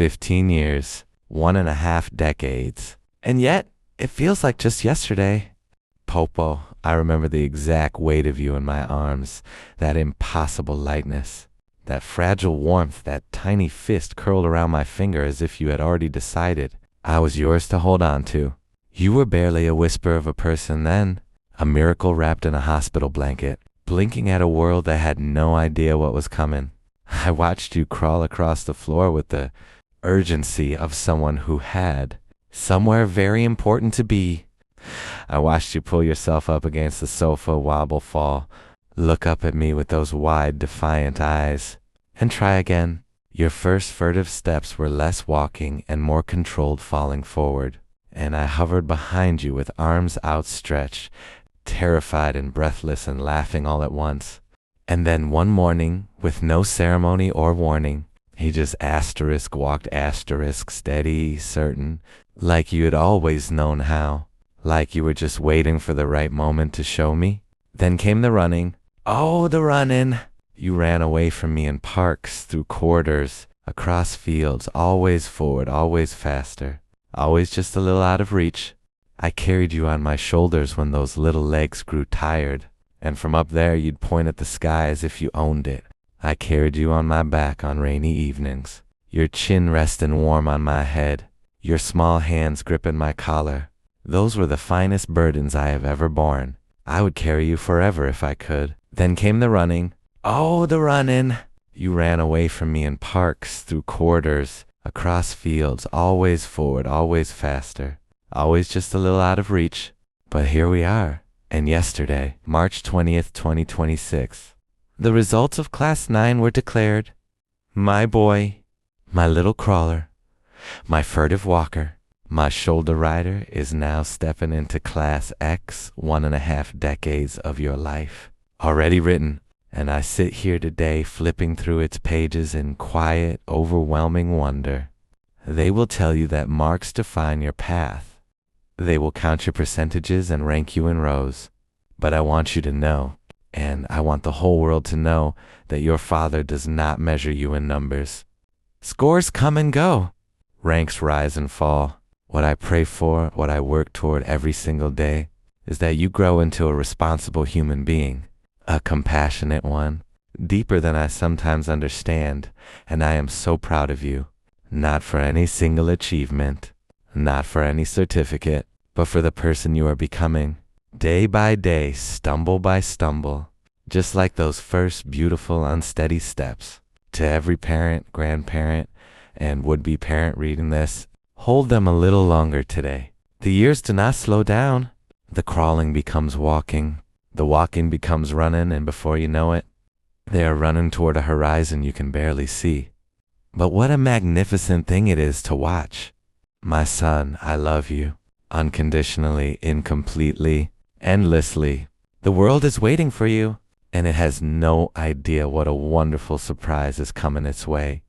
15 years, 1.5 decades. And yet, it feels like just yesterday. Popo, I remember the exact weight of you in my arms, that impossible lightness, that fragile warmth, that tiny fist curled around my finger as if you had already decided I was yours to hold on to. You were barely a whisper of a person then, a miracle wrapped in a hospital blanket, blinking at a world that had no idea what was coming. I watched you crawl across the floor with the urgency of someone who had somewhere very important to be. I watched you pull yourself up against the sofa, wobble, fall, look up at me with those wide, defiant eyes, and try again. Your first furtive steps were less walking and more controlled falling forward, and I hovered behind you with arms outstretched, terrified and breathless and laughing all at once. And then one morning, with no ceremony or warning, he just walked steady, certain, like you had always known how, like you were just waiting for the right moment to show me. Then came the running. Oh, the running! You ran away from me in parks, through corridors, across fields, always forward, always faster, always just a little out of reach. I carried you on my shoulders when those little legs grew tired, and from up there you'd point at the sky as if you owned it. I carried you on my back on rainy evenings, your chin resting warm on my head, your small hands gripping my collar. Those were the finest burdens I have ever borne. I would carry you forever if I could. Then came the running. Oh, the running! You ran away from me in parks, through corridors, across fields, always forward, always faster, always just a little out of reach. But here we are. And yesterday, March 20th, 2026, the results of Class 9 were declared. My boy, my little crawler, my furtive walker, my shoulder rider is now stepping into Class X, 1.5 decades of your life. Already written, and I sit here today flipping through its pages in quiet, overwhelming wonder. They will tell you that marks define your path. They will count your percentages and rank you in rows. But I want you to know, and I want the whole world to know, that your father does not measure you in numbers. Scores come and go. Ranks rise and fall. What I pray for, what I work toward every single day, is that you grow into a responsible human being, a compassionate one, deeper than I sometimes understand, and I am so proud of you. Not for any single achievement, not for any certificate, but for the person you are becoming, day by day, stumble by stumble, just like those first beautiful, unsteady steps. To every parent, grandparent, and would-be parent reading this, hold them a little longer today. The years do not slow down. The crawling becomes walking, the walking becomes running, and before you know it, they are running toward a horizon you can barely see. But what a magnificent thing it is to watch. My son, I love you, unconditionally, incompletely, endlessly. The world is waiting for you, and it has no idea what a wonderful surprise is coming its way.